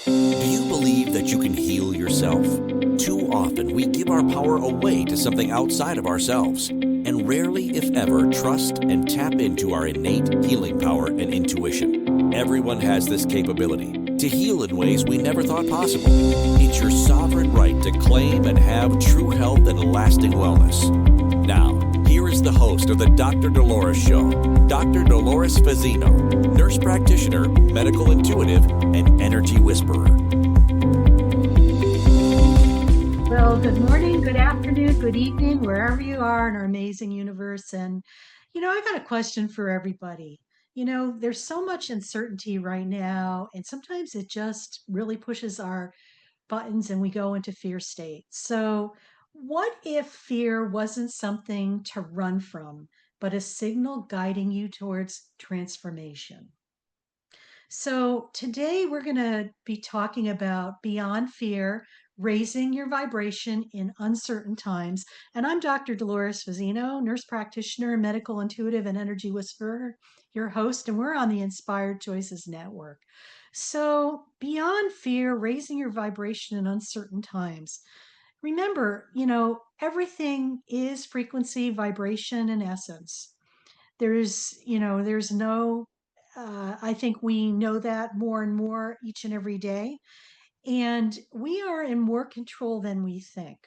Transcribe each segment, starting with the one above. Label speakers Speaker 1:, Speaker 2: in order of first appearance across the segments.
Speaker 1: Do you believe that you can heal yourself? Too often we give our power away to something outside of ourselves, and rarely, if ever, trust and tap into our innate healing power and intuition. Everyone has this capability to heal in ways we never thought possible. It's your sovereign right to claim and have true health and lasting wellness. Now, here is the host of the Dr. Dolores Show, Dr. Dolores Fazzino, nurse practitioner, medical intuitive, and energy whisperer.
Speaker 2: Well, good morning, good afternoon, good evening, wherever you are in our amazing universe. And, I got a question for everybody. There's so much uncertainty right now, and sometimes it just really pushes our buttons and we go into fear state. So, what if fear wasn't something to run from, but a signal guiding you towards transformation? So, today we're going to be talking about beyond fear, raising your vibration in uncertain times. And I'm Dr. Dolores Fazzino, nurse practitioner, medical intuitive, and energy whisperer, your host, and we're on the Inspired Choices Network. So, beyond fear, raising your vibration in uncertain times. Remember, everything is frequency, vibration, and essence. There's no, I think we know that more and more each and every day. And we are in more control than we think.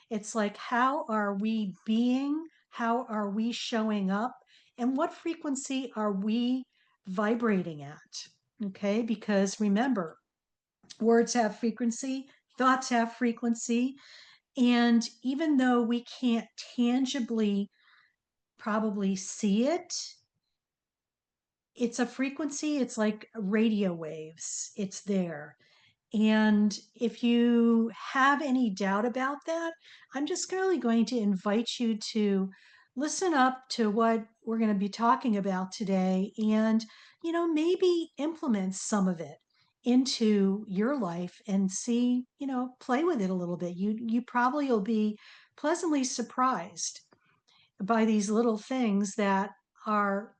Speaker 2: It's like, how are we being? How are we showing up? And what frequency are we vibrating at? Okay, because remember, words have frequency, thoughts have frequency. And even though we can't tangibly probably see it, it's a frequency, it's like radio waves, it's there. And if you have any doubt about that, I'm just really going to invite you to listen up to what we're going to be talking about today and, maybe implement some of it into your life and see, play with it a little bit. You probably will be pleasantly surprised by these little things that are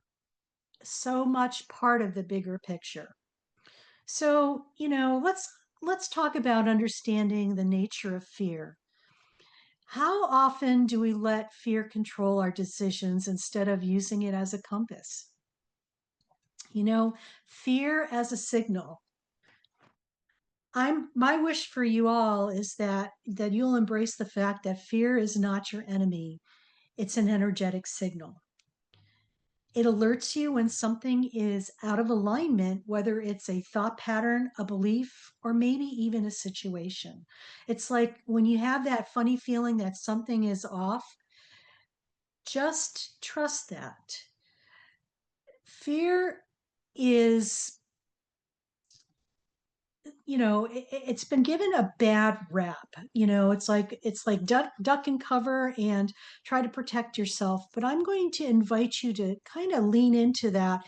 Speaker 2: so much part of the bigger picture. So, let's talk about understanding the nature of fear. How often do we let fear control our decisions instead of using it as a compass? Fear as a signal. My wish for you all is that you'll embrace the fact that fear is not your enemy. It's an energetic signal. It alerts you when something is out of alignment, whether it's a thought pattern, a belief, or maybe even a situation. It's like when you have that funny feeling that something is off, just trust that. Fear is, it's been given a bad rap. It's like duck and cover and try to protect yourself. But I'm going to invite you to kind of lean into that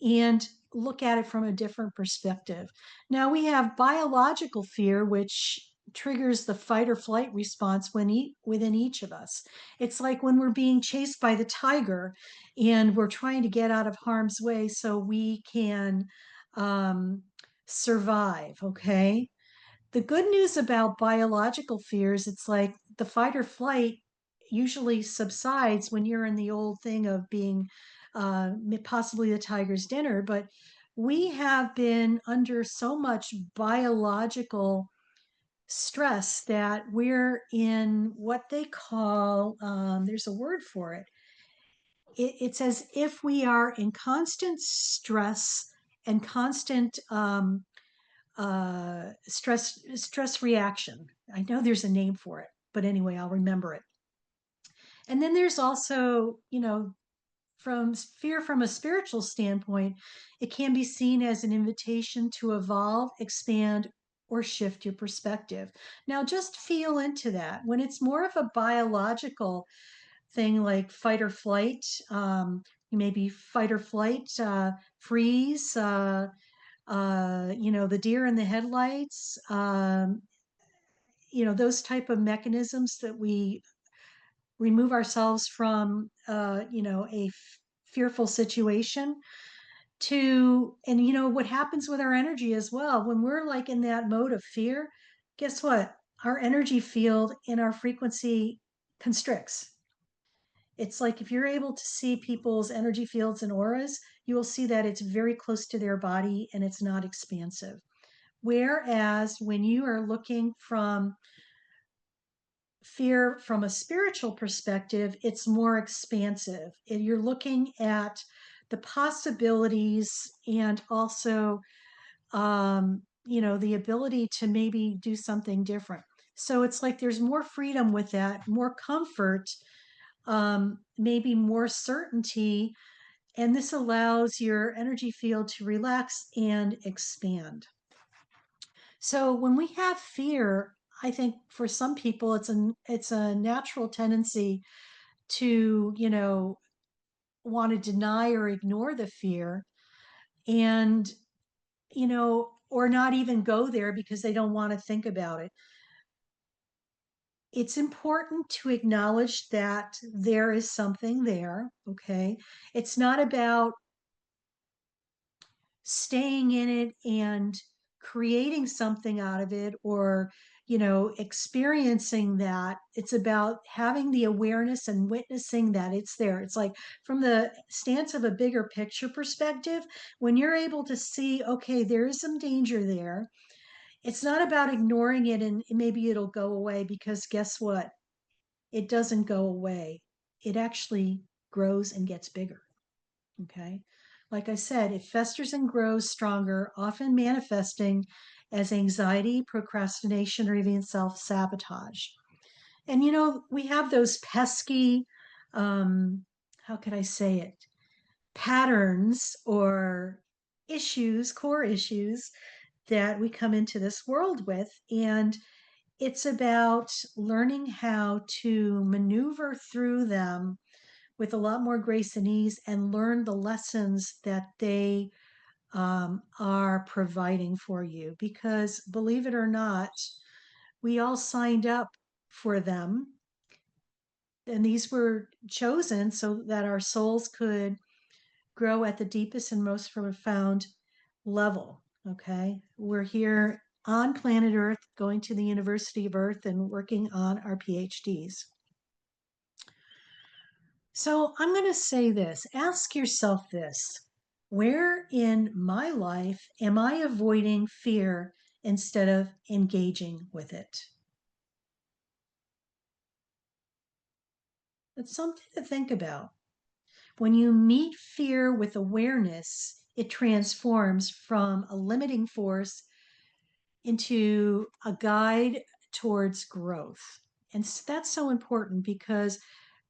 Speaker 2: and look at it from a different perspective. Now we have biological fear, which triggers the fight or flight response within each of us. It's like when we're being chased by the tiger and we're trying to get out of harm's way so we can um, survive. Okay. The good news about biological fears, it's like the fight or flight usually subsides when you're in the old thing of being possibly the tiger's dinner. But we have been under so much biological stress that we're in what they call, there's a word for it. It's as if we are in constant stress and constant stress reaction. I know there's a name for it, but anyway, I'll remember it. And then there's also, from fear from a spiritual standpoint, it can be seen as an invitation to evolve, expand, or shift your perspective. Now, just feel into that. When it's more of a biological thing like fight or flight, maybe fight or flight, freeze, the deer in the headlights, those type of mechanisms that we remove ourselves from, a fearful situation and what happens with our energy as well, when we're like in that mode of fear, guess what? Our energy field and our frequency constricts. It's like if you're able to see people's energy fields and auras, you will see that it's very close to their body and it's not expansive. Whereas when you are looking from fear from a spiritual perspective, it's more expansive. You're looking at the possibilities and also, the ability to maybe do something different. So it's like there's more freedom with that, more comfort, maybe more certainty, and this allows your energy field to relax and expand. So when we have fear, I think for some people it's a natural tendency to, want to deny or ignore the fear, and or not even go there because they don't want to think about it. It's important to acknowledge that there is something there, okay? It's not about staying in it and creating something out of it, or experiencing that. It's about having the awareness and witnessing that it's there. It's like from the stance of a bigger picture perspective, when you're able to see, okay, there is some danger there, it's not about ignoring it and maybe it'll go away, because guess what? It doesn't go away. It actually grows and gets bigger. Okay. Like I said, it festers and grows stronger, often manifesting as anxiety, procrastination, or even self sabotage. And, we have those pesky, how could I say it, patterns or issues, core issues that we come into this world with. And it's about learning how to maneuver through them with a lot more grace and ease, and learn the lessons that they are providing for you. Because believe it or not, we all signed up for them. And these were chosen so that our souls could grow at the deepest and most profound level. Okay. We're here on planet Earth, going to the University of Earth and working on our PhDs. So I'm going to say this, ask yourself this: where in my life am I avoiding fear instead of engaging with it? It's something to think about. When you meet fear with awareness, it transforms from a limiting force into a guide towards growth. And that's so important, because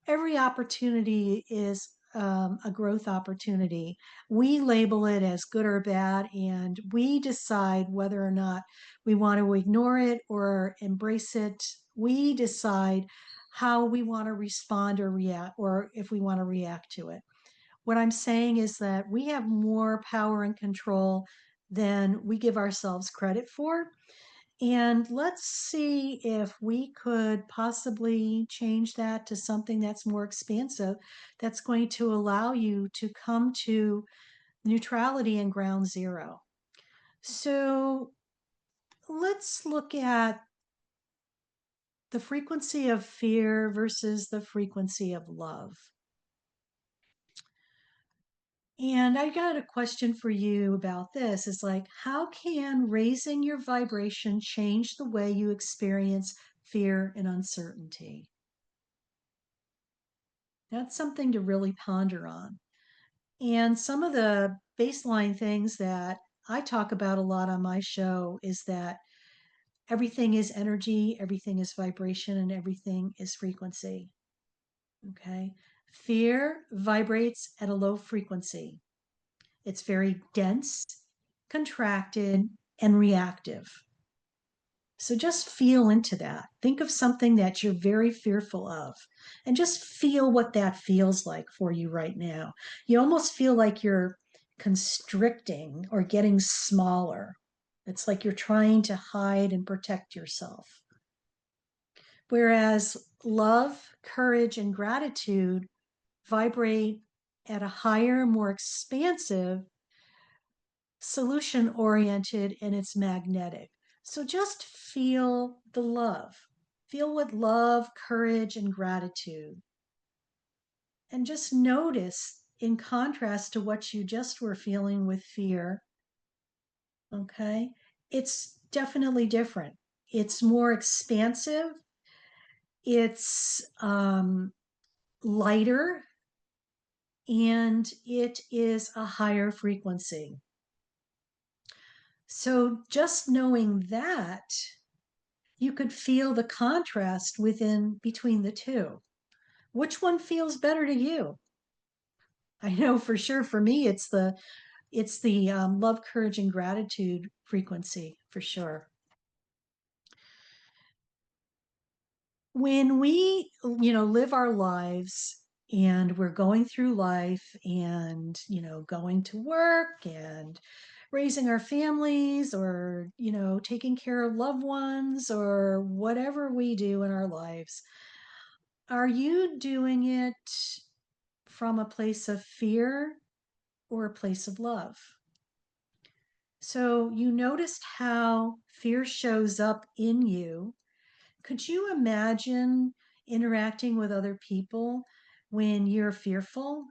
Speaker 2: every opportunity is a growth opportunity. We label it as good or bad, and we decide whether or not we want to ignore it or embrace it. We decide how we want to respond or react, or if we want to react to it. What I'm saying is that we have more power and control than we give ourselves credit for. And let's see if we could possibly change that to something that's more expansive, that's going to allow you to come to neutrality and ground zero. So let's look at the frequency of fear versus the frequency of love. And I got a question for you about this. It's like, how can raising your vibration change the way you experience fear and uncertainty? That's something to really ponder on. And some of the baseline things that I talk about a lot on my show is that everything is energy, everything is vibration, and everything is frequency. Okay. Fear vibrates at a low frequency. It's very dense, contracted, and reactive. So just feel into that. Think of something that you're very fearful of and just feel what that feels like for you right now. You almost feel like you're constricting or getting smaller. It's like you're trying to hide and protect yourself. Whereas love, courage, and gratitude vibrate at a higher, more expansive solution oriented, and it's magnetic. So just feel the love. Feel with love, courage, and gratitude. And just notice, in contrast to what you just were feeling with fear, okay, it's definitely different. It's more expansive, it's lighter, and it is a higher frequency. So just knowing that, you could feel the contrast within between the two. Which one feels better to you? I know for sure for me it's the love, courage, and gratitude frequency for sure. When we live our lives and we're going through life and going to work and raising our families or taking care of loved ones or whatever we do in our lives, are you doing it from a place of fear or a place of love? So you noticed how fear shows up in you. Could you imagine interacting with other people when you're fearful?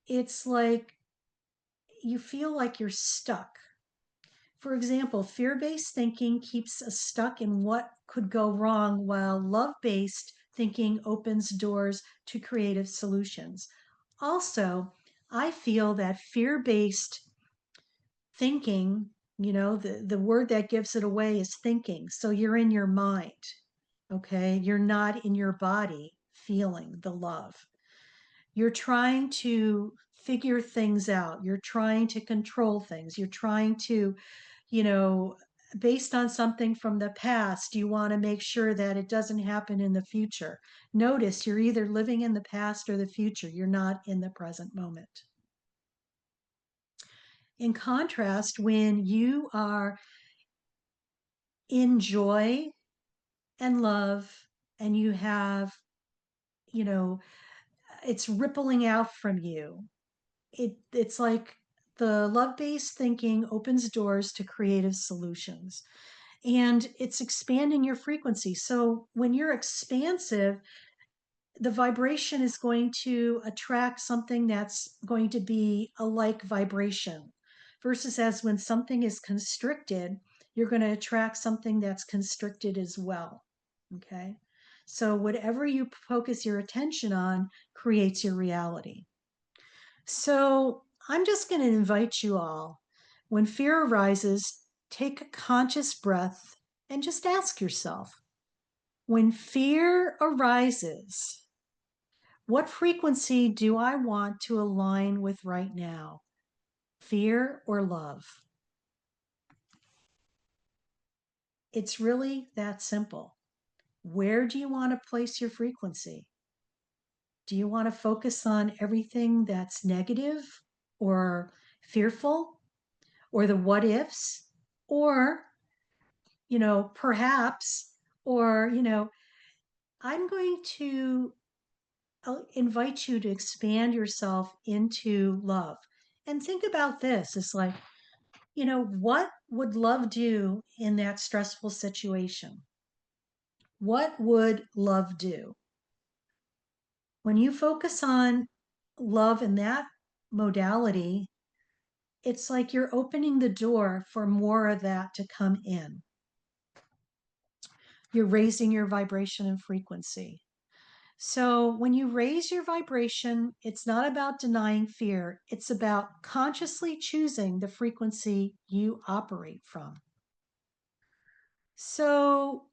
Speaker 2: It's like you feel like you're stuck. For example, fear based thinking keeps us stuck in what could go wrong, while love based thinking opens doors to creative solutions. Also, I feel that fear based thinking, the word that gives it away is thinking. So you're in your mind, okay? You're not in your body feeling the love. You're trying to figure things out. You're trying to control things. You're trying to, you know, based on something from the past, you want to make sure that it doesn't happen in the future. Notice you're either living in the past or the future. You're not in the present moment. In contrast, when you are in joy and love and you have, you know, it's rippling out from you, it's like the love-based thinking opens doors to creative solutions and it's expanding your frequency. So when you're expansive, the vibration is going to attract something that's going to be a like vibration, versus as when something is constricted, you're going to attract something that's constricted as well. Okay. So whatever you focus your attention on creates your reality. So I'm just going to invite you all, when fear arises, take a conscious breath and just ask yourself, when fear arises, what frequency do I want to align with right now? Fear or love? It's really that simple. Where do you want to place your frequency? Do you want to focus on everything that's negative or fearful or the what ifs? Or, perhaps, or, I'm going to invite you to expand yourself into love. And think about this. It's like, what would love do in that stressful situation? What would love do? When you focus on love in that modality, it's like you're opening the door for more of that to come in. You're raising your vibration and frequency. So when you raise your vibration, it's not about denying fear. It's about consciously choosing the frequency you operate from. So,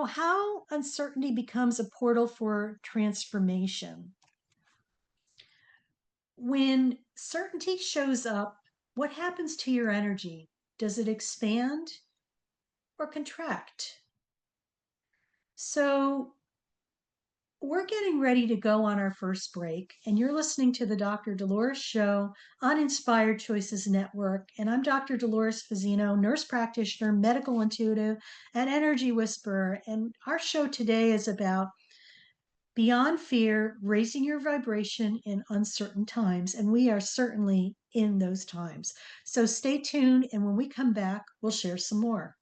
Speaker 2: how uncertainty becomes a portal for transformation. When certainty shows up, what happens to your energy? Does it expand or contract? So we're getting ready to go on our first break, and you're listening to the Dr. Dolores Show on Inspired Choices Network. And I'm Dr. Dolores Fazzino, nurse practitioner, medical intuitive, and energy whisperer. And our show today is about Beyond fear, raising your vibration in uncertain times. And we are certainly in those times. So stay tuned. And when we come back, we'll share some more.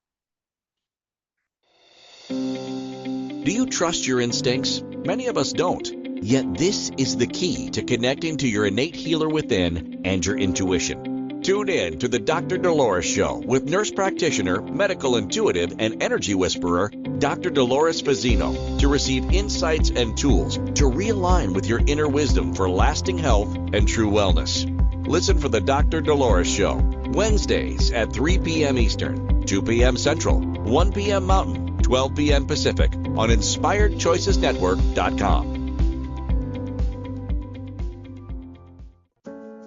Speaker 1: Do you trust your instincts? Many of us don't. Yet this is the key to connecting to your innate healer within and your intuition. Tune in to the Dr. Dolores Show with nurse practitioner, medical intuitive, and energy whisperer, Dr. Dolores Fazzino, to receive insights and tools to realign with your inner wisdom for lasting health and true wellness. Listen for the Dr. Dolores Show, Wednesdays at 3 p.m. Eastern, 2 p.m. Central, 1 p.m. Mountain, 12 p.m. Pacific on InspiredChoicesNetwork.com.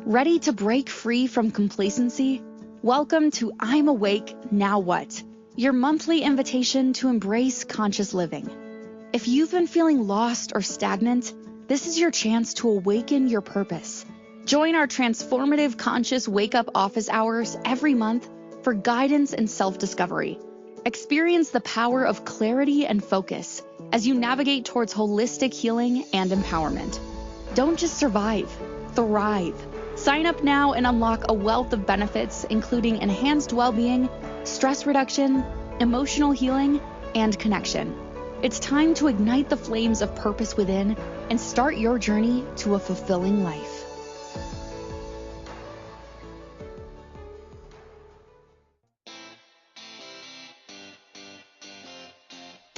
Speaker 3: Ready to break free from complacency? Welcome to I'm Awake, Now What? Your monthly invitation to embrace conscious living. If you've been feeling lost or stagnant, this is your chance to awaken your purpose. Join our transformative conscious wake-up office hours every month for guidance and self-discovery. Experience the power of clarity and focus as you navigate towards holistic healing and empowerment. Don't just survive, thrive. Sign up now and unlock a wealth of benefits, including enhanced well-being, stress reduction, emotional healing, and connection. It's time to ignite the flames of purpose within and start your journey to a fulfilling life.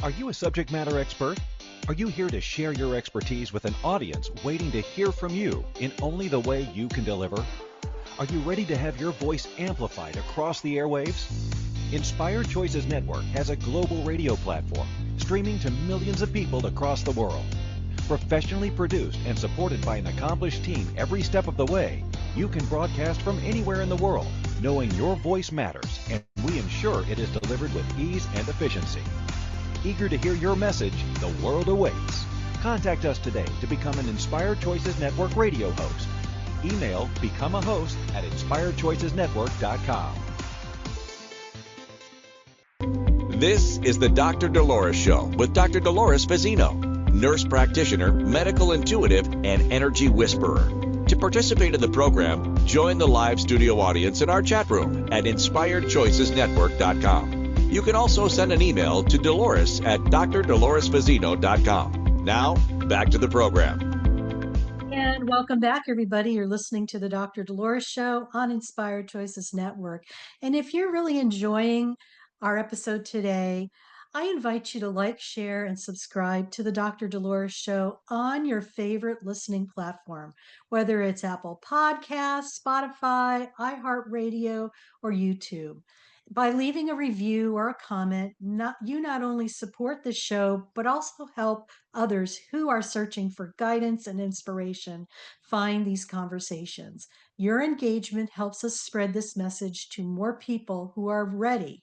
Speaker 4: Are you a subject matter expert? Are you here to share your expertise with an audience waiting to hear from you in only the way you can deliver? Are you ready to have your voice amplified across the airwaves? Inspired Choices Network has a global radio platform streaming to millions of people across the world. Professionally produced and supported by an accomplished team every step of the way, you can broadcast from anywhere in the world, knowing your voice matters, and we ensure it is delivered with ease and efficiency. Eager to hear your message, the world awaits. Contact us today to become an Inspired Choices Network radio host. Email become a host at inspiredchoicesnetwork.com.
Speaker 1: This is the Dr. Dolores Show with Dr. Dolores Fazzino, nurse practitioner, medical intuitive, and energy whisperer. To participate in the program, join the live studio audience in our chat room at inspiredchoicesnetwork.com. You can also send an email to Dolores at drdoloresfazzino.com. Now, back to the program.
Speaker 2: And welcome back, everybody. You're listening to the Dr. Dolores Show on Inspired Choices Network. And if you're really enjoying our episode today, I invite you to like, share, and subscribe to the Dr. Dolores Show on your favorite listening platform, whether it's Apple Podcasts, Spotify, iHeartRadio, or YouTube. By leaving a review or a comment, you not only support the show, but also help others who are searching for guidance and inspiration find these conversations. Your engagement helps us spread this message to more people who are ready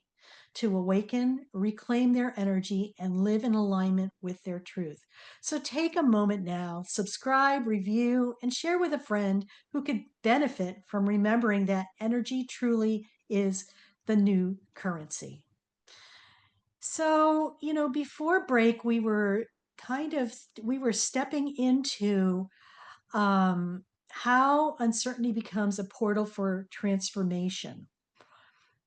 Speaker 2: to awaken, reclaim their energy, and live in alignment with their truth. So take a moment now, subscribe, review, and share with a friend who could benefit from remembering that energy truly is the new currency. So, before break, we were stepping into how uncertainty becomes a portal for transformation.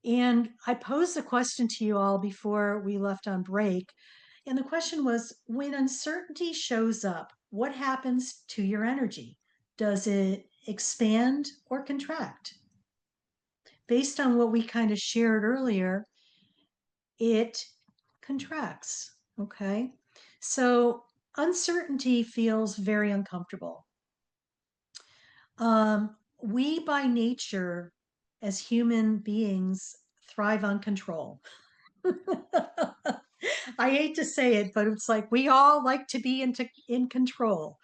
Speaker 2: And I posed a question to you all before we left on break. And the question was, when uncertainty shows up, what happens to your energy? Does it expand or contract? Based on what we kind of shared earlier, it contracts. Okay. So uncertainty feels very uncomfortable. We, by nature, as human beings, thrive on control. I hate to say it, but it's like we all like to be in control.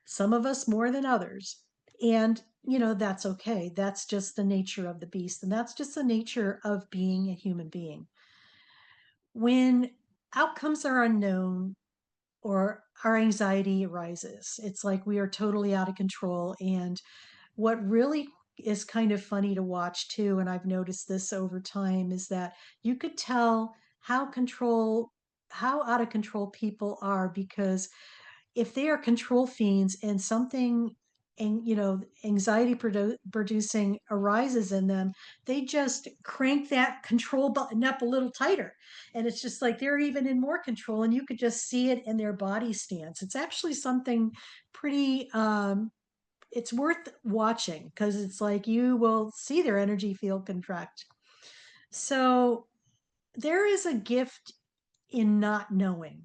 Speaker 2: Some of us more than others. And, that's okay. That's just the nature of the beast. And that's just the nature of being a human being. When outcomes are unknown or our anxiety arises, it's like we are totally out of control. And what really is kind of funny to watch too, and I've noticed this over time, is that you could tell how out of control people are because if they are control fiends and something, and anxiety producing arises in them, they just crank that control button up a little tighter, and it's just like they're even in more control, and you could just see it in their body stance. It's actually something pretty it's worth watching, because it's like you will see their energy field contract. So there is a gift in not knowing.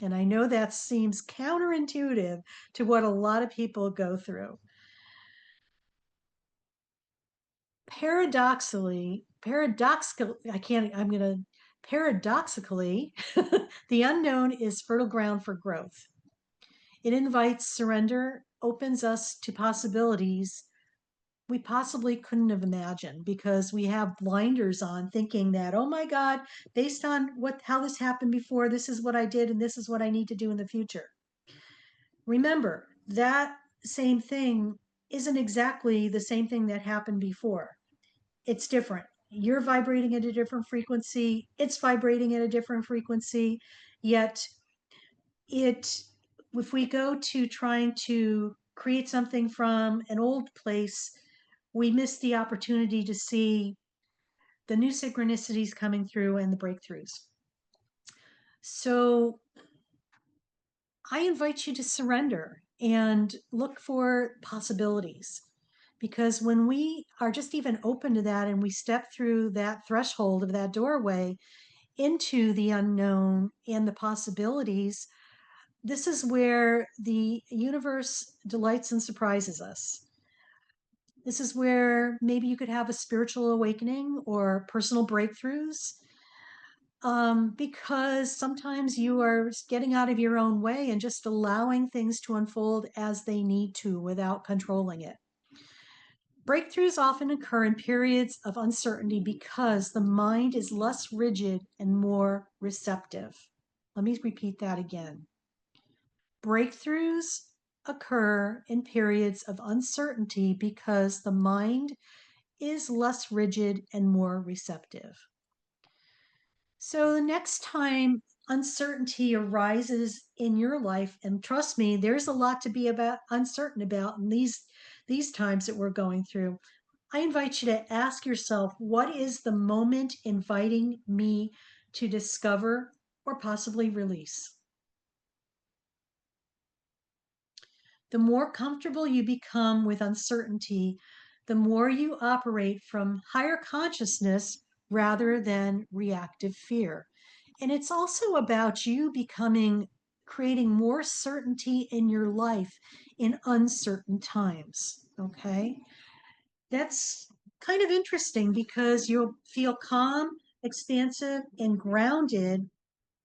Speaker 2: And I know that seems counterintuitive to what a lot of people go through. Paradoxically, the unknown is fertile ground for growth. It invites surrender, opens us to possibilities we possibly couldn't have imagined, because we have blinders on, thinking that, oh my God, based on how this happened before, this is what I did and this is what I need to do in the future. Remember, that same thing isn't exactly the same thing that happened before. It's different. You're vibrating at a different frequency, it's vibrating at a different frequency, yet if we go to trying to create something from an old place, we miss the opportunity to see the new synchronicities coming through and the breakthroughs. So I invite you to surrender and look for possibilities, because when we are just even open to that and we step through that threshold of that doorway into the unknown and the possibilities, this is where the universe delights and surprises us. This is where maybe you could have a spiritual awakening or personal breakthroughs, because sometimes you are getting out of your own way and just allowing things to unfold as they need to without controlling it. Breakthroughs often occur in periods of uncertainty because the mind is less rigid and more receptive. Let me repeat that again. Breakthroughs occur in periods of uncertainty because the mind is less rigid and more receptive. So the next time uncertainty arises in your life, and trust me, there's a lot to be uncertain about in these times that we're going through, I invite you to ask yourself, what is the moment inviting me to discover or possibly release? The more comfortable you become with uncertainty, the more you operate from higher consciousness rather than reactive fear. And it's also about you creating more certainty in your life in uncertain times. Okay. That's kind of interesting, because you'll feel calm, expansive, and grounded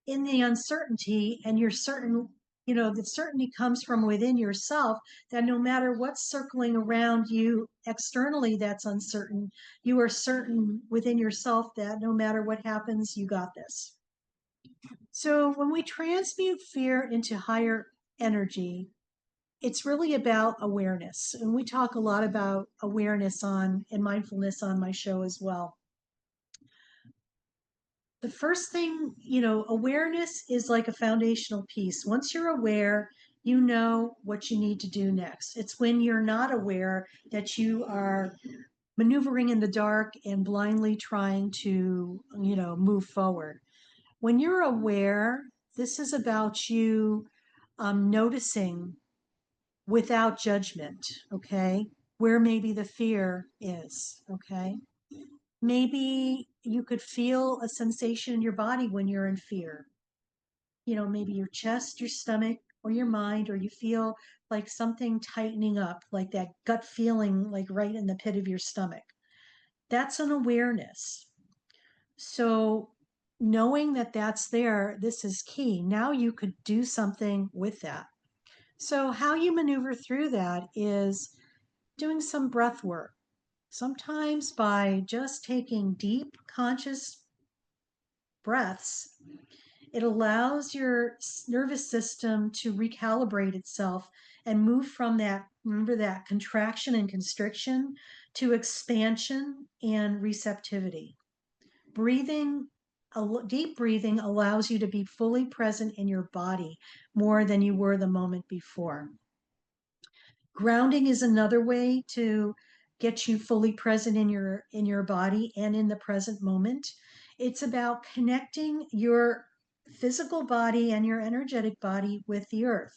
Speaker 2: in the uncertainty, and you're certain, the certainty comes from within yourself, that no matter what's circling around you externally that's uncertain, you are certain within yourself that no matter what happens, you got this. So when we transmute fear into higher energy, it's really about awareness. And we talk a lot about awareness and mindfulness on my show as well. The first thing, awareness is like a foundational piece. Once you're aware, you know what you need to do next. It's when you're not aware that you are maneuvering in the dark and blindly trying to, move forward. When you're aware, this is about you noticing without judgment, okay, where maybe the fear is, okay? Maybe you could feel a sensation in your body when you're in fear. Maybe your chest, your stomach, or your mind, or you feel like something tightening up, like that gut feeling, like right in the pit of your stomach. That's an awareness. So knowing that that's there, this is key. Now you could do something with that. So how you maneuver through that is doing some breath work. Sometimes by just taking deep, conscious breaths, it allows your nervous system to recalibrate itself and move from that, remember, that contraction and constriction, to expansion and receptivity. Breathing Deep breathing allows you to be fully present in your body more than you were the moment before. Grounding is another way to get you fully present in your body and in the present moment. It's about connecting your physical body and your energetic body with the earth.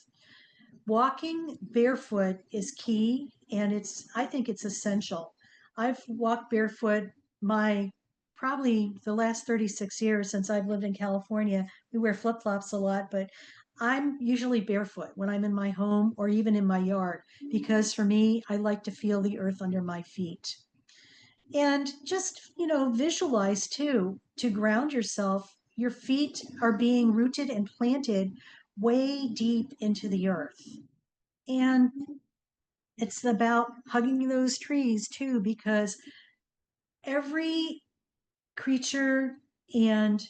Speaker 2: Walking barefoot is key, and I think it's essential. I've walked barefoot my probably the last 36 years since I've lived in California. We wear flip-flops a lot, but I'm usually barefoot when I'm in my home or even in my yard, because for me, I like to feel the earth under my feet. And just, visualize too, to ground yourself. Your feet are being rooted and planted way deep into the earth. And it's about hugging those trees too, because every creature and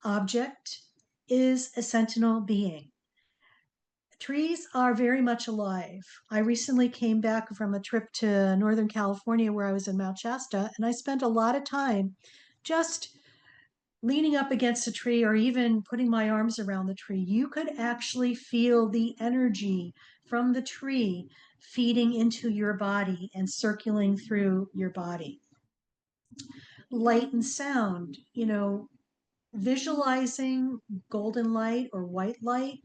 Speaker 2: object is a sentinel being. Trees are very much alive. I recently came back from a trip to Northern California where I was in Mount Shasta, and I spent a lot of time just leaning up against a tree or even putting my arms around the tree. You could actually feel the energy from the tree feeding into your body and circulating through your body. Light and sound, visualizing golden light or white light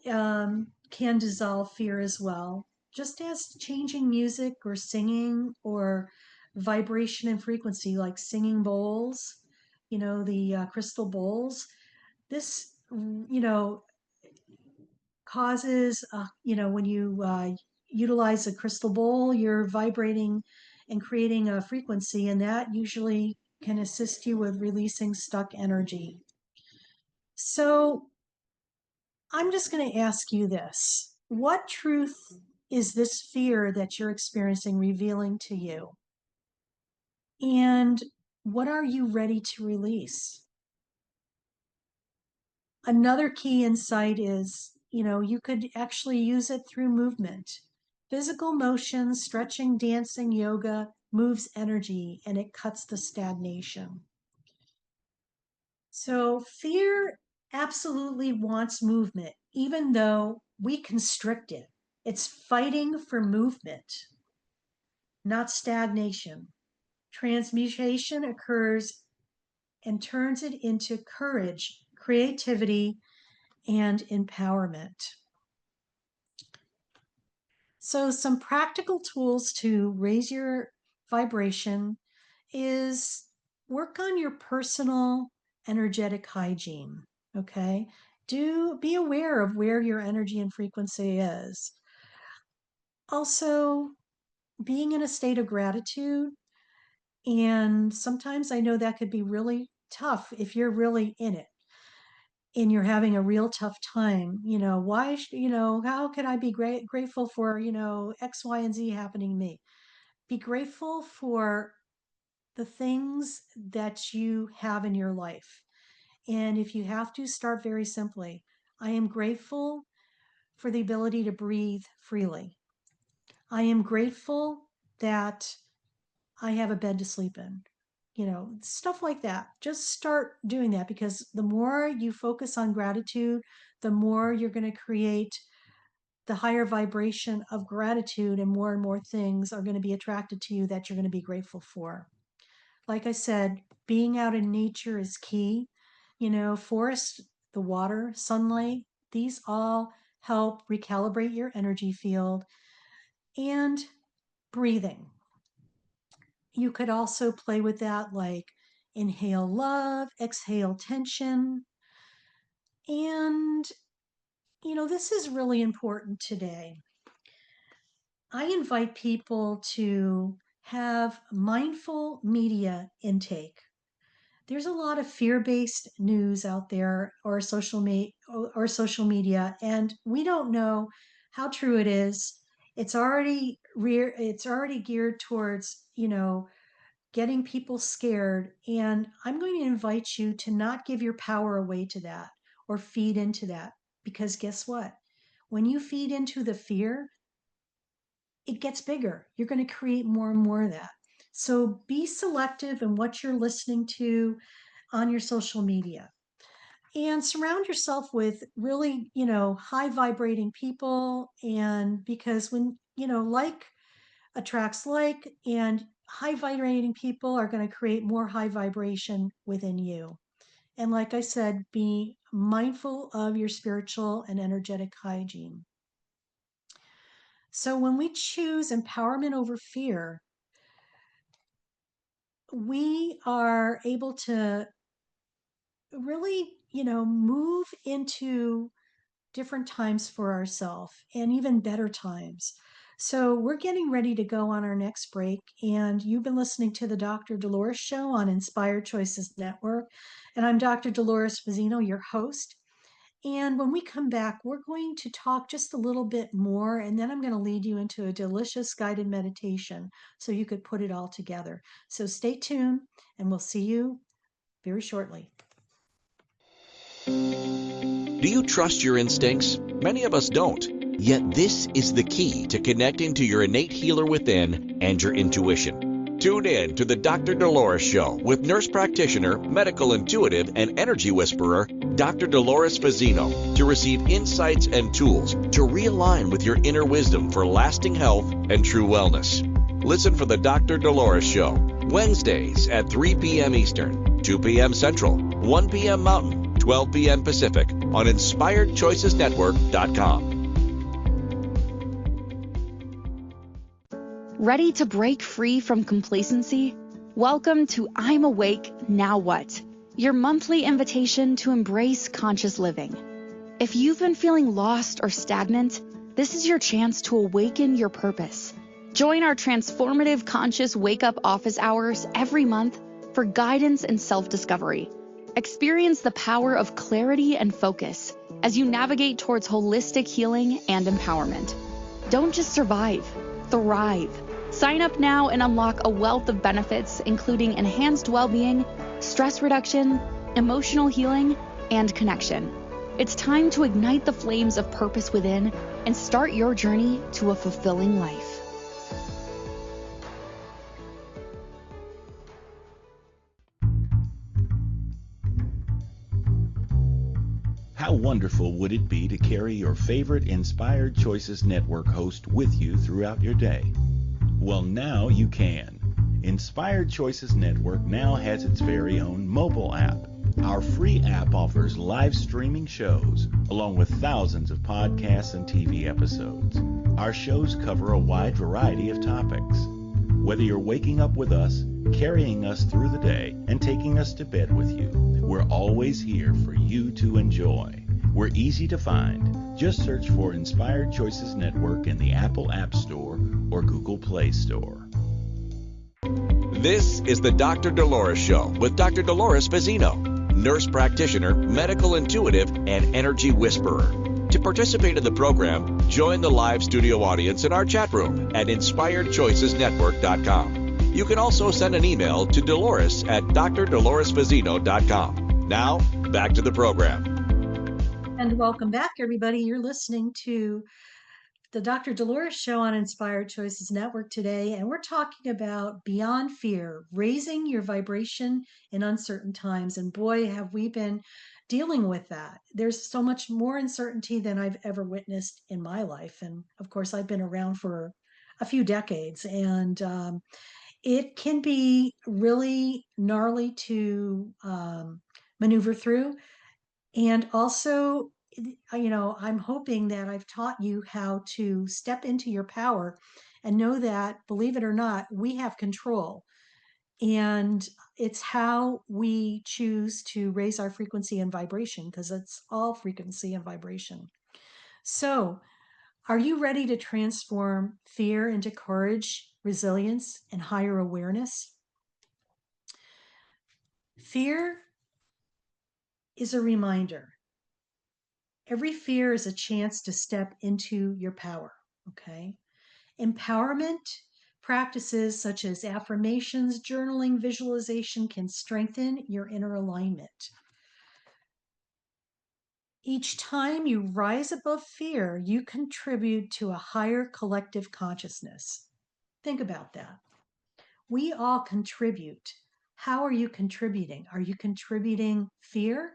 Speaker 2: can dissolve fear as well. Just as changing music or singing or vibration and frequency, like singing bowls, the crystal bowls. This, causes, when you utilize a crystal bowl, you're vibrating and creating a frequency, and that usually can assist you with releasing stuck energy. So I'm just going to ask you this. What truth is this fear that you're experiencing revealing to you? And what are you ready to release? Another key insight is, you could actually use it through movement. Physical motion, stretching, dancing, yoga moves energy and it cuts the stagnation. So fear absolutely wants movement, even though we constrict it. It's fighting for movement, not stagnation. Transmutation occurs and turns it into courage, creativity, and empowerment. So some practical tools to raise your vibration is work on your personal energetic hygiene, okay? Be aware of where your energy and frequency is. Also, being in a state of gratitude, and sometimes I know that could be really tough if you're really in it and you're having a real tough time. How could I be grateful for, X, Y, and Z happening to me? Be grateful for the things that you have in your life. And if you have to, start very simply. I am grateful for the ability to breathe freely. I am grateful that I have a bed to sleep in. Stuff like that. Just start doing that, because the more you focus on gratitude, the more you're going to create the higher vibration of gratitude, and more things are going to be attracted to you that you're going to be grateful for. Like I said, being out in nature is key. Forests, the water, sunlight, these all help recalibrate your energy field. And breathing. You could also play with that, like inhale love, exhale tension. And, this is really important today. I invite people to have mindful media intake. There's a lot of fear-based news out there, or social media, and we don't know how true it is. It's already geared towards, getting people scared. And I'm going to invite you to not give your power away to that or feed into that, because guess what? When you feed into the fear, it gets bigger. You're going to create more and more of that. So be selective in what you're listening to on your social media and surround yourself with really, high vibrating people. And because when, like attracts like, and high vibrating people are going to create more high vibration within you. And like I said, be mindful of your spiritual and energetic hygiene. So when we choose empowerment over fear, we are able to really, move into different times for ourselves and even better times. So we're getting ready to go on our next break, and you've been listening to the Dr. Dolores Show on Inspired Choices Network, and I'm Dr. Dolores Fazzino, your host. And when we come back, we're going to talk just a little bit more, and then I'm going to lead you into a delicious guided meditation so you could put it all together. So stay tuned, and we'll see you very shortly.
Speaker 1: Do you trust your instincts? Many of us don't. Yet this is the key to connecting to your innate healer within and your intuition. Tune in to the Dr. Dolores Show with nurse practitioner, medical intuitive, and energy whisperer, Dr. Dolores Fazzino, to receive insights and tools to realign with your inner wisdom for lasting health and true wellness. Listen for the Dr. Dolores Show, Wednesdays at 3 p.m. Eastern, 2 p.m. Central, 1 p.m. Mountain, 12 p.m. Pacific on InspiredChoicesNetwork.com.
Speaker 3: Ready to break free from complacency? Welcome to I'm Awake, Now What? Your monthly invitation to embrace conscious living. If you've been feeling lost or stagnant, this is your chance to awaken your purpose. Join our transformative conscious wake-up office hours every month for guidance and self-discovery. Experience the power of clarity and focus as you navigate towards holistic healing and empowerment. Don't just survive, thrive. Sign up now and unlock a wealth of benefits, including enhanced well-being, stress reduction, emotional healing, and connection. It's time to ignite the flames of purpose within and start your journey to a fulfilling life.
Speaker 5: How wonderful would it be to carry your favorite Inspired Choices Network host with you throughout your day? Well, now you can. Inspired Choices Network now has its very own mobile app. Our free app offers live streaming shows, along with thousands of podcasts and TV episodes. Our shows cover a wide variety of topics. Whether you're waking up with us, carrying us through the day, and taking us to bed with you, we're always here for you to enjoy. We're easy to find. Just search for Inspired Choices Network in the Apple App Store or Google Play Store.
Speaker 1: This is the Dr. Dolores Show with Dr. Dolores Fazzino, nurse practitioner, medical intuitive, and energy whisperer. To participate in the program, join the live studio audience in our chat room at InspiredChoicesNetwork.com. You can also send an email to Dolores at drdoloresfazzino.com. Now, back to the program.
Speaker 2: And welcome back, everybody. You're listening to the Dr. Dolores Show on Inspired Choices Network today, and we're talking about Beyond Fear, raising your vibration in uncertain times. And boy, have we been dealing with that. There's so much more uncertainty than I've ever witnessed in my life. And of course, I've been around for a few decades, and it can be really gnarly to maneuver through. And also, I'm hoping that I've taught you how to step into your power and know that, believe it or not, we have control. And it's how we choose to raise our frequency and vibration, because it's all frequency and vibration. So, are you ready to transform fear into courage, resilience, and higher awareness? Fear is a reminder. Every fear is a chance to step into your power, okay? Empowerment practices such as affirmations, journaling, visualization can strengthen your inner alignment. Each time you rise above fear, you contribute to a higher collective consciousness. Think about that. we all contribute. How are you contributing? Are you contributing fear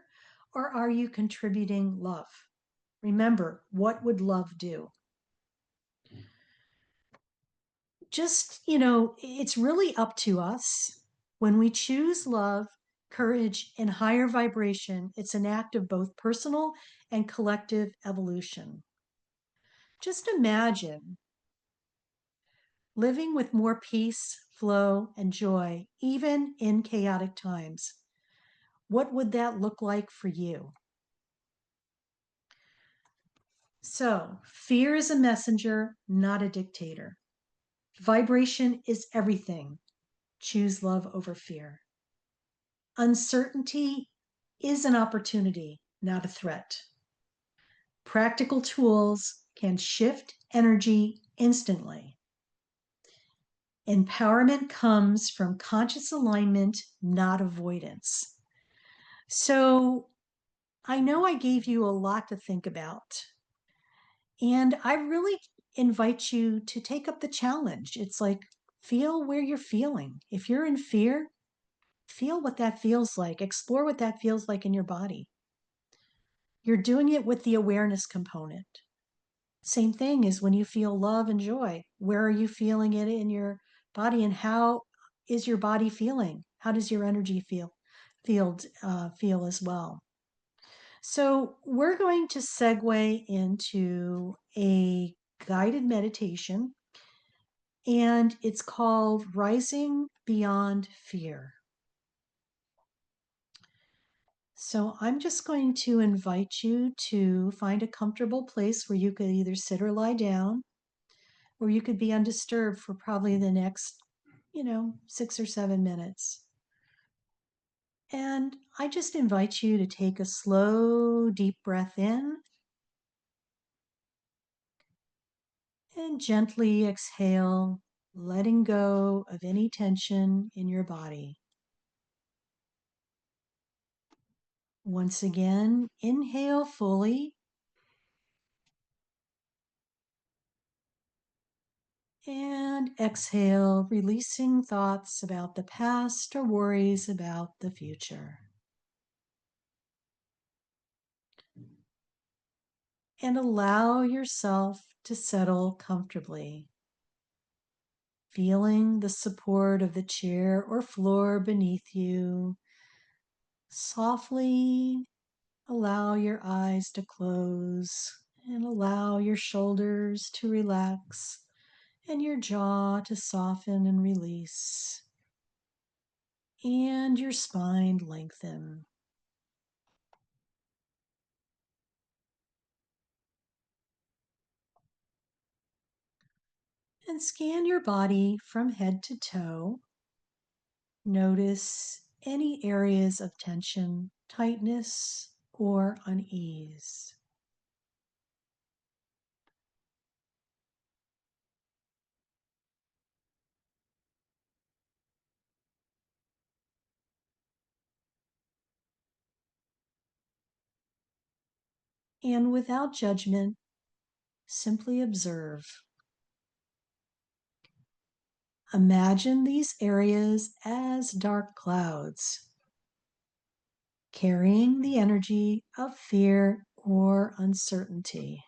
Speaker 2: or are you contributing love? Remember, what would love do? Just, it's really up to us. When we choose love, courage, and higher vibration, it's an act of both personal and collective evolution. Just imagine living with more peace, flow, and joy, even in chaotic times. What would that look like for you? So, fear is a messenger, not a dictator. Vibration is everything. Choose love over fear. Uncertainty is an opportunity, not a threat. Practical tools can shift energy instantly. Empowerment comes from conscious alignment, not avoidance. So I know I gave you a lot to think about. And I really invite you to take up the challenge. It's like, feel where you're feeling. If you're in fear, feel what that feels like. Explore what that feels like in your body. You're doing it with the awareness component. Same thing as when you feel love and joy. Where are you feeling it in your body, and how is your body feeling? How does your energy feel as well? So we're going to segue into a guided meditation, and it's called Rising Beyond Fear. So I'm just going to invite you to find a comfortable place where you could either sit or lie down, or you could be undisturbed for probably the next, 6 or 7 minutes. And I just invite you to take a slow, deep breath in and gently exhale, letting go of any tension in your body. Once again, inhale fully and exhale, releasing thoughts about the past or worries about the future. And allow yourself to settle comfortably, feeling the support of the chair or floor beneath you. Softly allow your eyes to close and allow your shoulders to relax and your jaw to soften and release, and your spine lengthen. And scan your body from head to toe. Notice any areas of tension, tightness, or unease. And without judgment, simply observe. Imagine these areas as dark clouds, carrying the energy of fear or uncertainty.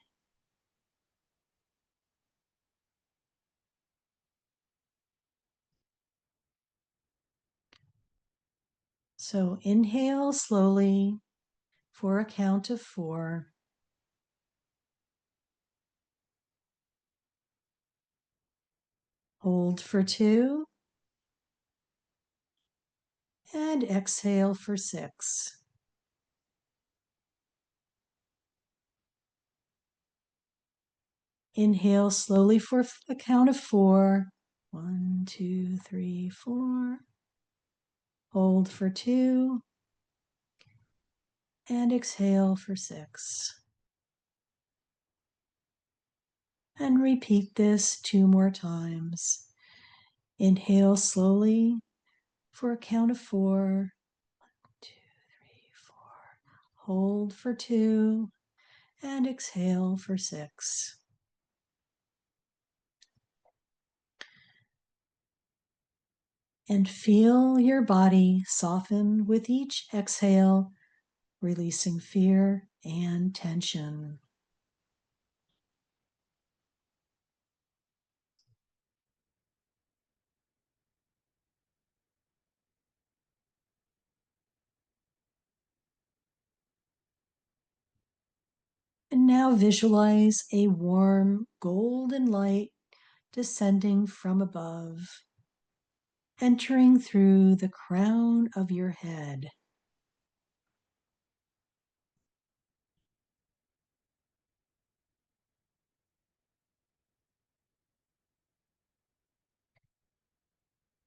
Speaker 2: So inhale slowly for a count of 4. Hold for 2. And exhale for 6. Inhale slowly for a count of 4. 1, 2, 3, 4. Hold for 2. And exhale for 6. And repeat this 2 more times. Inhale slowly for a count of 4. 2, 3, 4. Hold for 2. And exhale for 6. . And feel your body soften with each exhale, releasing fear and tension. And now visualize a warm golden light descending from above, entering through the crown of your head.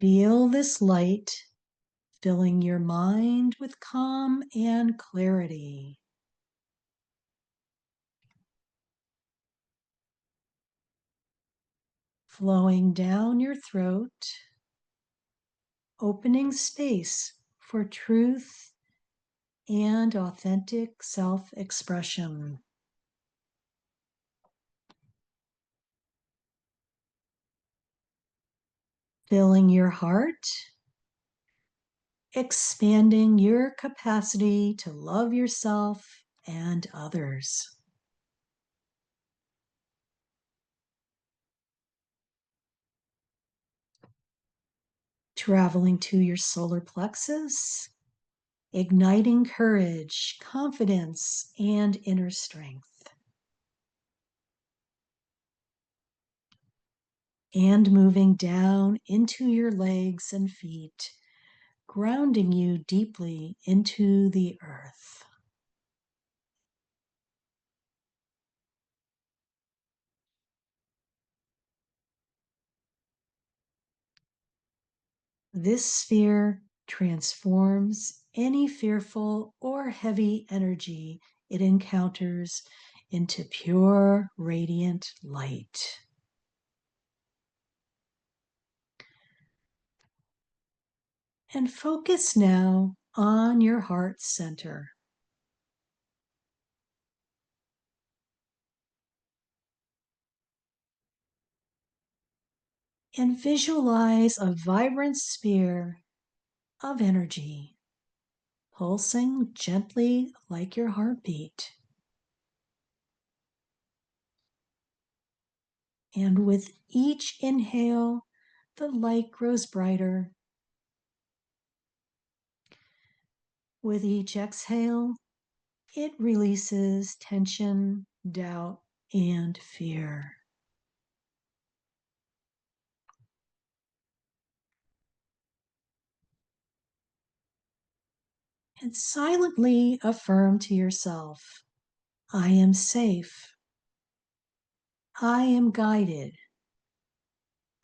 Speaker 2: Feel this light filling your mind with calm and clarity. Flowing down your throat, opening space for truth and authentic self-expression. Filling your heart, expanding your capacity to love yourself and others. Traveling to your solar plexus, igniting courage, confidence, and inner strength. And moving down into your legs and feet, grounding you deeply into the earth. This sphere transforms any fearful or heavy energy it encounters into pure, radiant light. And focus now on your heart center. And visualize a vibrant sphere of energy pulsing gently like your heartbeat. And with each inhale, the light grows brighter. With each exhale, it releases tension, doubt, and fear. And silently affirm to yourself, I am safe. I am guided.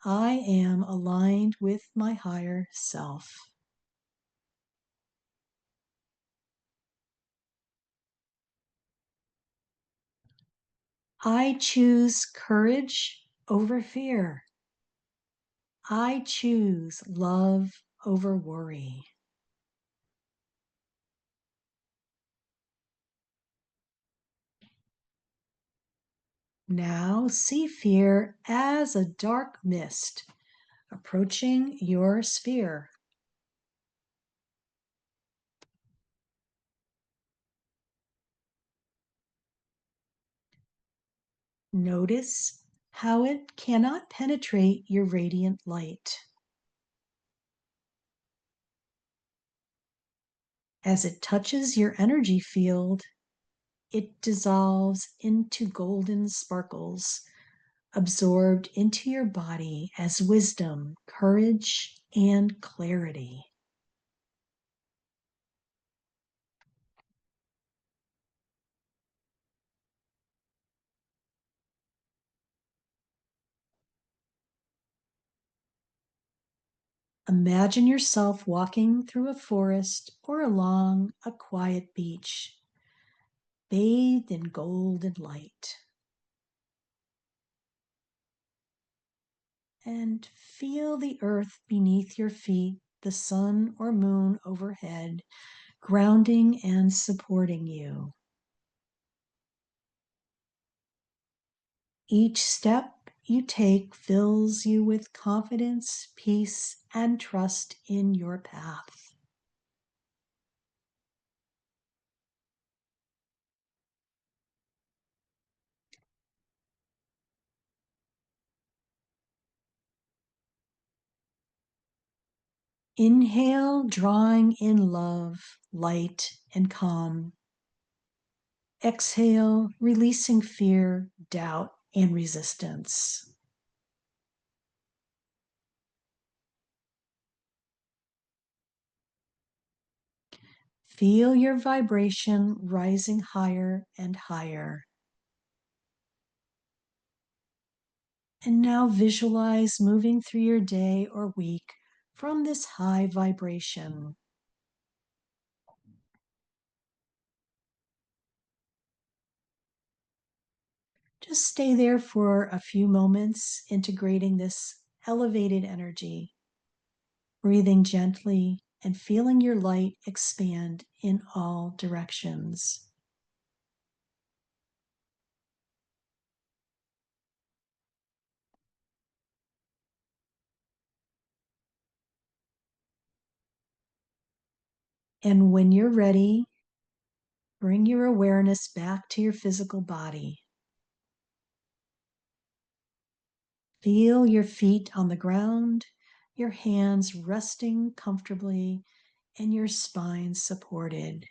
Speaker 2: I am aligned with my higher self. I choose courage over fear. I choose love over worry. Now see fear as a dark mist approaching your sphere. Notice how it cannot penetrate your radiant light. As it touches your energy field, it dissolves into golden sparkles, absorbed into your body as wisdom, courage, and clarity. Imagine yourself walking through a forest or along a quiet beach, bathed in golden light. And feel the earth beneath your feet, the sun or moon overhead, grounding and supporting you. Each step you take fills you with confidence, peace, and trust in your path. Inhale, drawing in love, light, and calm. Exhale, releasing fear, doubt, and resistance. Feel your vibration rising higher and higher. And now visualize moving through your day or week from this high vibration. Just stay there for a few moments, integrating this elevated energy, breathing gently and feeling your light expand in all directions. And when you're ready, bring your awareness back to your physical body. Feel your feet on the ground, your hands resting comfortably, and your spine supported.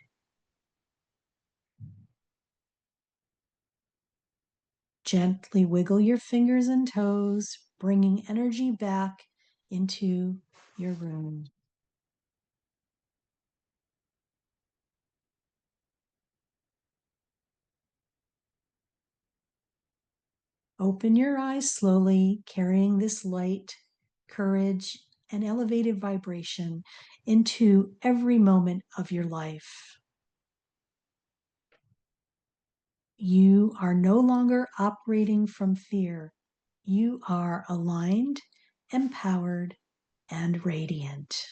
Speaker 2: Gently wiggle your fingers and toes, bringing energy back into your room. Open your eyes slowly, carrying this light, courage, and elevated vibration into every moment of your life. You are no longer operating from fear. You are aligned, empowered, and radiant.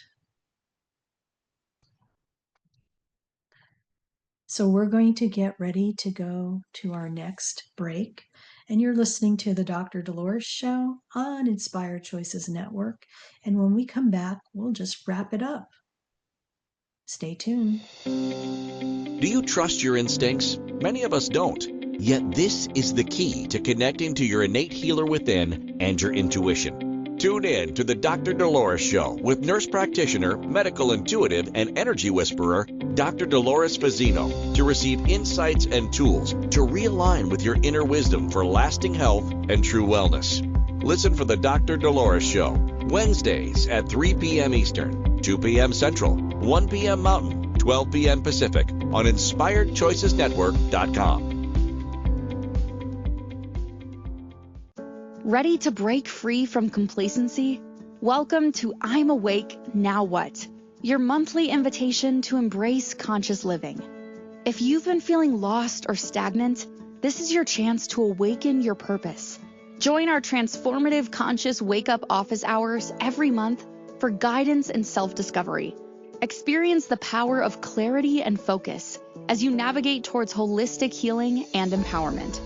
Speaker 2: So we're going to get ready to go to our next break. And you're listening to the Dr. Dolores Show on Inspired Choices Network. And when we come back, we'll just wrap it up. Stay tuned.
Speaker 1: Do you trust your instincts? Many of us don't. Yet this is the key to connecting to your innate healer within and your intuition. Tune in to the Dr. Dolores Show with nurse practitioner, medical intuitive, and energy whisperer, Dr. Dolores Fazzino, to receive insights and tools to realign with your inner wisdom for lasting health and true wellness. Listen for the Dr. Dolores Show, Wednesdays at 3 p.m. Eastern, 2 p.m. Central, 1 p.m. Mountain, 12 p.m. Pacific on InspiredChoicesNetwork.com.
Speaker 3: Ready to break free from complacency? Welcome to I'm Awake, Now What? Your monthly invitation to embrace conscious living. If you've been feeling lost or stagnant, this is your chance to awaken your purpose. Join our transformative conscious wake-up office hours every month for guidance and self-discovery. Experience the power of clarity and focus as you navigate towards holistic healing and empowerment.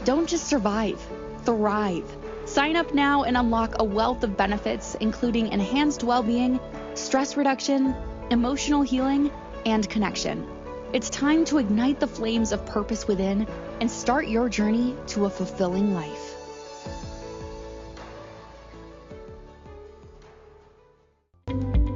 Speaker 3: Don't just survive, thrive. Sign up now and unlock a wealth of benefits, including enhanced well-being, stress reduction, emotional healing, and connection. It's time to ignite the flames of purpose within and start your journey to a fulfilling life.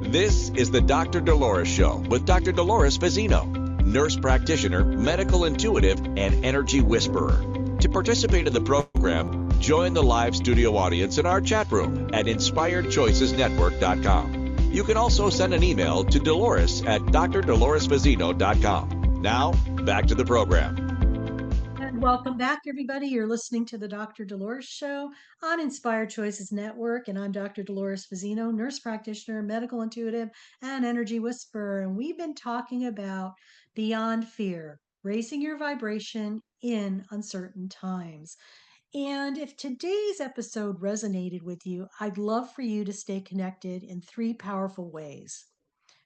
Speaker 1: This is the Dr. Dolores Show with Dr. Dolores Fazzino, nurse practitioner, medical intuitive, and energy whisperer. To participate in the program, join the live studio audience in our chat room at InspiredChoicesNetwork.com. You can also send an email to Dolores at drdoloresfazzino.com. Now, back to the program.
Speaker 2: And welcome back, everybody. You're listening to the Dr. Dolores Show on Inspired Choices Network. And I'm Dr. Dolores Fazzino, nurse practitioner, medical intuitive, and energy whisperer. And we've been talking about beyond fear, raising your vibration in uncertain times. And if today's episode resonated with you, I'd love for you to stay connected in 3 powerful ways.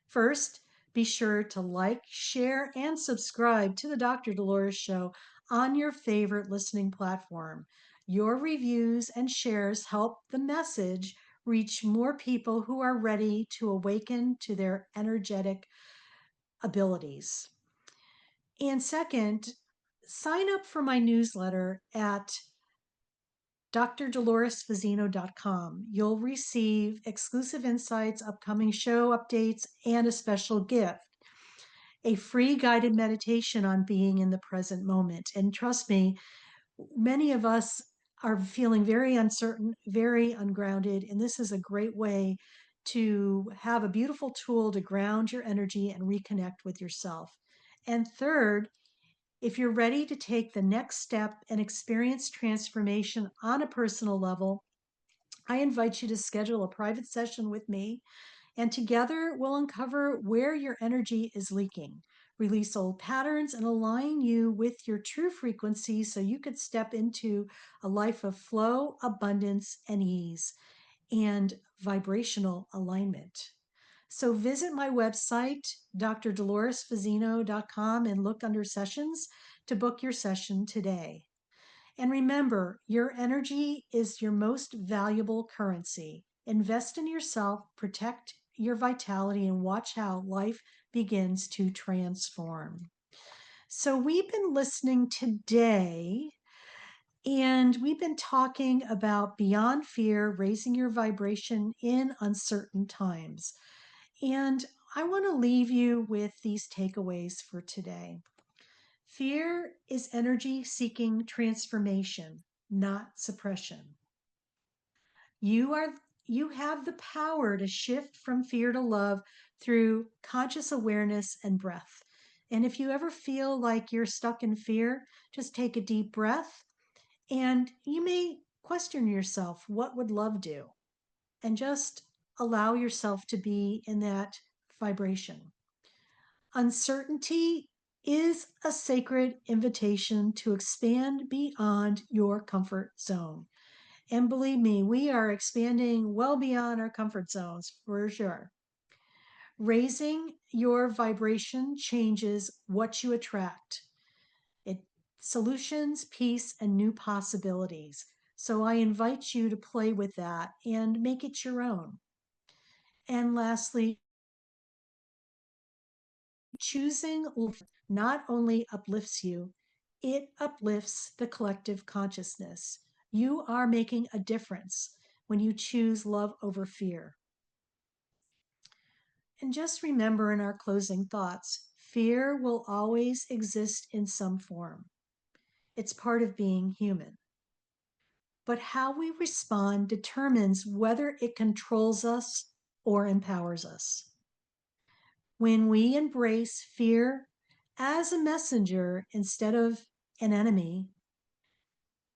Speaker 2: First, be sure to like, share, and subscribe to the Dr. Dolores Show on your favorite listening platform. Your reviews and shares help the message reach more people who are ready to awaken to their energetic abilities. And second, sign up for my newsletter at drdoloresfazzino.com. You'll receive exclusive insights, upcoming show updates, and a special gift, a free guided meditation on being in the present moment. And trust me, many of us are feeling very uncertain, very ungrounded, and this is a great way to have a beautiful tool to ground your energy and reconnect with yourself. And third, if you're ready to take the next step and experience transformation on a personal level, I invite you to schedule a private session with me, and together we'll uncover where your energy is leaking, release old patterns, and align you with your true frequency so you could step into a life of flow, abundance, and ease, and vibrational alignment. So visit my website, drdoloresfazzino.com, and look under sessions to book your session today. And remember, your energy is your most valuable currency. Invest in yourself, protect your vitality, and watch how life begins to transform. So we've been listening today, and we've been talking about beyond fear, raising your vibration in uncertain times. And I want to leave you with these takeaways for today. Fear is energy seeking transformation, not suppression. You have the power to shift from fear to love through conscious awareness and breath. And if you ever feel like you're stuck in fear, just take a deep breath, and you may question yourself, what would love do? And just allow yourself to be in that vibration. Uncertainty is a sacred invitation to expand beyond your comfort zone. And believe me, we are expanding well beyond our comfort zones for sure. Raising your vibration changes what you attract. Solutions, peace, and new possibilities. So I invite you to play with that and make it your own. And lastly, choosing not only uplifts you, it uplifts the collective consciousness. You are making a difference when you choose love over fear. And just remember in our closing thoughts, fear will always exist in some form. It's part of being human. But how we respond determines whether it controls us or empowers us. When we embrace fear as a messenger instead of an enemy,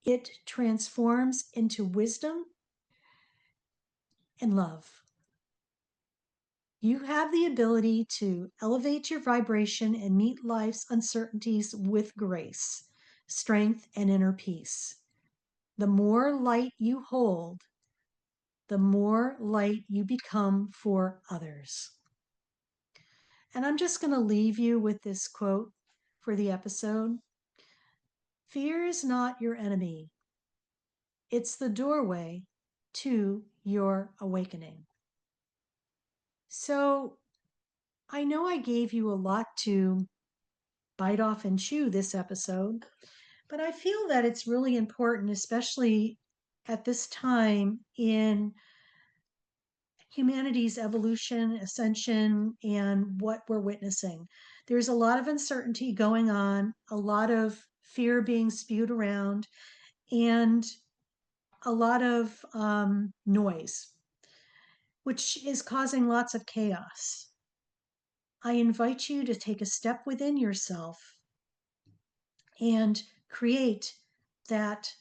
Speaker 2: it transforms into wisdom and love. You have the ability to elevate your vibration and meet life's uncertainties with grace, strength, and inner peace. The more light you hold, the more light you become for others. And I'm just going to leave you with this quote for the episode. Fear is not your enemy. It's the doorway to your awakening. So I know I gave you a lot to bite off and chew this episode, but I feel that it's really important, especially at this time in humanity's evolution, ascension, and what we're witnessing. There's a lot of uncertainty going on, a lot of fear being spewed around, and a lot of noise, which is causing lots of chaos. I invite you to take a step within yourself and create that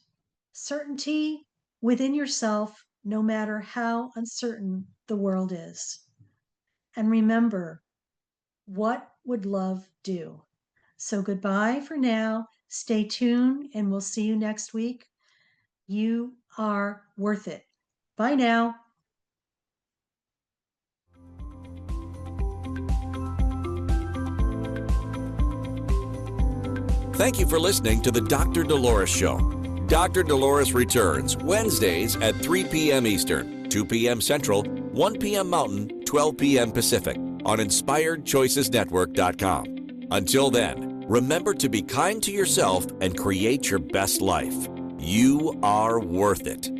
Speaker 2: certainty within yourself, no matter how uncertain the world is. And remember, what would love do? So goodbye for now. Stay tuned, and we'll see you next week. You are worth it. Bye now.
Speaker 1: Thank you for listening to the Dr. Dolores Show. Dr. Dolores returns Wednesdays at 3 p.m. Eastern. 2 p.m. Central, 1 p.m. Mountain, 12 p.m. Pacific on InspiredChoicesNetwork.com. Until then, remember to be kind to yourself and create your best life. You are worth it.